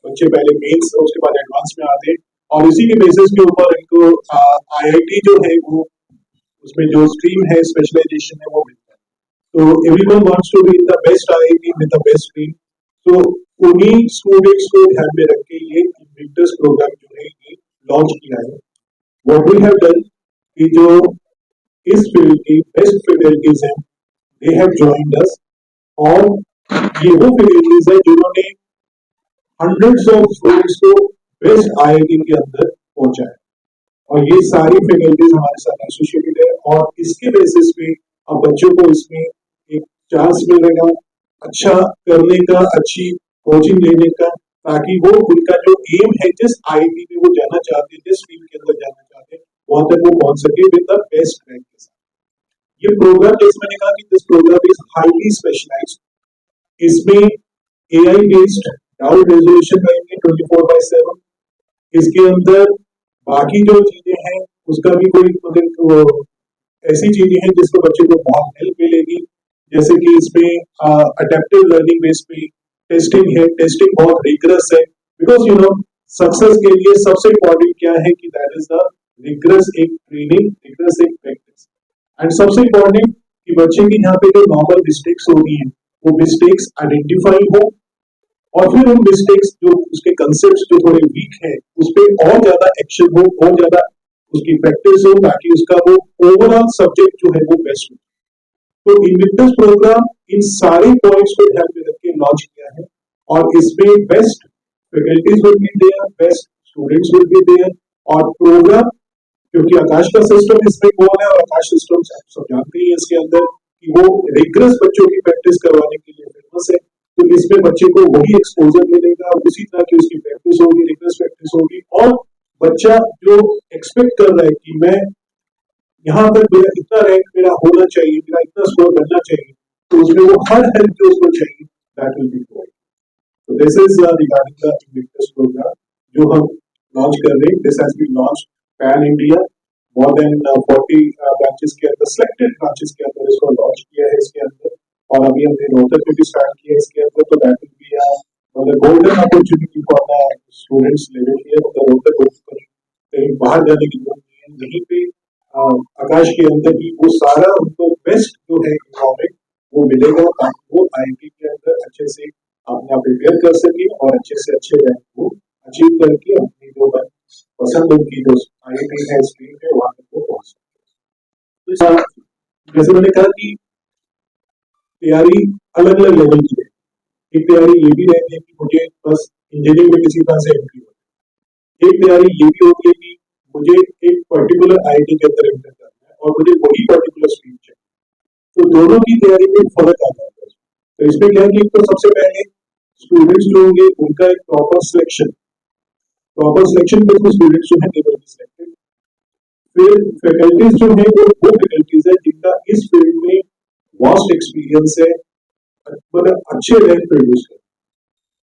बच्चे पहले मेंस उसके बाद एडवांस में आते हैं और इसी के बेसिस के ऊपर इनको आईआईटी जो है वो उसमें जो स्ट्रीम है स्पेशलाइजेशन है वो मिलता है। तो everyone wants to be in the best IIT with the best stream. तो उन्हीं स्टूडेंट्स को ध्यान में रख के ये इन्विक्टस प्रोग्राम जो है ये लॉन्च किया है। व्हाट वी हैव डन कि जो इस फील्ड की बेस्ट फैकल्टीज हैं दे हैव जॉइंड अस और ये वो फैकल्टीज है जिन्होंने हंड्रेड्स ऑफ स्टूडेंट्स को बेस्ट आईआईटी के अंदर पहुंचा है और ये सारी फैकल्टीज हमारे साथ एसोसिएटेड है और इसके बेसिस पे अब बच्चों को इसमें एक चांस मिलेगा अच्छा करने का, अच्छी कोचिंग लेने का, ताकि वो उनका जो एम है जिस आईआईटी में वो जाना चाहते हैं, जिस फील्ड के अंदर जाना चाहते हैं वहां तक वो पहुंच सके विद द बेस्ट रैंक के साथ। ये प्रोग्राम जैसे मैंने कहा कि this programme is highly specialised. इसमें एआई बेस्ड डाउट रेजोल्यूशन रहेंगे 24/7। इसके अंदर बाकी जो चीजें हैं उसका भी कोई मतलब ऐसी चीजें हैं जिसको बच्चे को बहुत हेल्प मिलेगी, जैसे कि इसमें अडेप्टिव लर्निंग बेस पे टेस्टिंग है। टेस्टिंग बहुत रिगरस है बिकॉज यू नो सक्सेस के लिए सबसे इम्पोर्टेंट क्या है कि दैट इज द रिगरस एक ट्रेनिंग, रिगरस एक प्रैक्टिस। एंड सबसे इम्पोर्टेंट कि बच्चे की यहाँ पे जो नॉर्मल मिस्टेक्स होती हैं वो मिस्टेक्स आइडेंटिफाई हो और फिर उन मिस्टेक्स जो उसके कंसेप्ट्स जो थोड़े वीक हैं उस पर और ज्यादा एक्शन हो, और ज्यादा उसकी प्रैक्टिस हो, ताकि उसका वो ओवरऑल सब्जेक्ट जो है वो बेस्ट हो। तो इन्विक्टस प्रोग्राम इन सारे पॉइंट्स को ध्यान में रख के लॉन्च किया है और इसमें best faculties will be there, best students will be there और प्रोग्राम क्योंकि आकाश का सिस्टम इसमें कौन है और आकाश सिस्टम सब जानते ही इसके अंदर कि वो रिगरस बच्चों की प्रैक्टिस करवाने के लिए फेमस है। तो इसमें बच्चे को वही एक्सपोजर मिलेगा और उसी तरह की उसकी प्रैक्टिस होगी, रिगरस प्रैक्टिस होगी और बच्चा जो एक्सपेक्ट कर रहा है कि मैं यहाँ तक मेरा इतना रैंक मेरा होना चाहिए, मेरा इतना स्कोर बनना चाहिए, तो उसमें वो हर हेल्प जो उसको चाहिए दैट विल बी प्रोवाइडेड। तो this is regarding the Invictus programme जो हम लॉन्च कर रहे हैं। This has been launch pan India, more than 40 branches के अंदर, सिलेक्टेड ब्रांचेस के अंदर इसको लॉन्च किया है इसके अंदर और अभी हमने रोहतक में भी स्टार्ट किया है इसके अंदर। तो दैट विल बी मतलब golden opportunity for the students living here. मतलब रोहतक कहीं बाहर जाने की जरूरत नहीं है, यहीं पे आकाश के अंदर ही वो सारा उनको बेस्ट जो है इन्वायरमेंट वो मिलेगा ताकि वो आईआईटी के अंदर अच्छे से अपना प्रिपेयर कर सके और अच्छे से अच्छे रैंक को अचीव करके अपनी जो पसंद उनकी जो आईआईटी है स्ट्रीम है वहां तक वो पहुंच सके। जैसे मैंने कहा कि तैयारी अलग अलग लेवल की है। एक तैयारी ये भी रहती है कि मुझे बस इंजीनियरिंग में किसी तरह से एंट्री हो, एक तैयारी ये भी होती है कि मुझे एक पर्टिकुलर आईआईटी के अंदर एंटर करना है और मुझे वही पर्टिकुलर स्ट्रीम चाहिए। तो दोनों की तैयारी में फर्क आ जाता है। तो इसमें क्या है कि तो सबसे पहले स्टूडेंट्स जो होंगे उनका एक प्रॉपर सिलेक्शन के थ्रू स्टूडेंट्स जो है दे विल बी सिलेक्टेड। फिर फैकल्टीज जो है वो फैकल्टीज है जिनका इस फील्ड में वास्ट एक्सपीरियंस है, मतलब अच्छे रैंक प्रोड्यूस कर।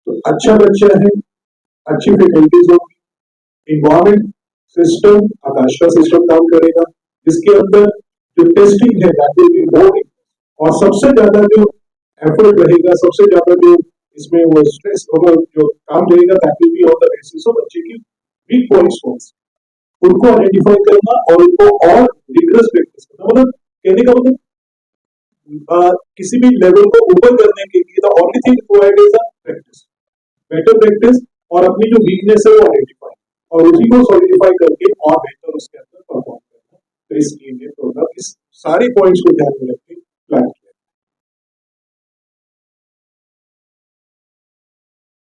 तो अच्छा बच्चा है, अच्छी फैकल्टीज होगी, इन्वायरमेंट सिस्टम आकाश का सिस्टम काम करेगा जिसके अंदर जो टेस्टिंग है दैट विल बी मोर और सबसे ज्यादा जो एफर्ट रहेगा, सबसे ज्यादा जो इसमें वो स्ट्रेस और जो काम रहेगा that will be on the basis of बच्चे की वीक पॉइंट्स उनको आइडेंटिफाई करना और उनको और रिगरस प्रैक्टिस करना। मतलब कहने का मतलब किसी भी लेवल को ऊपर करने के लिए the only thing required is practice, better practice और अपनी जो वीकनेस है वो आइडेंटिफाई और उसी को सॉलिडिफाई करके और बेहतर उसके अंदर परफॉर्म करना। तो इसलिए ये प्रोग्राम इस सारे पॉइंट्स को ध्यान में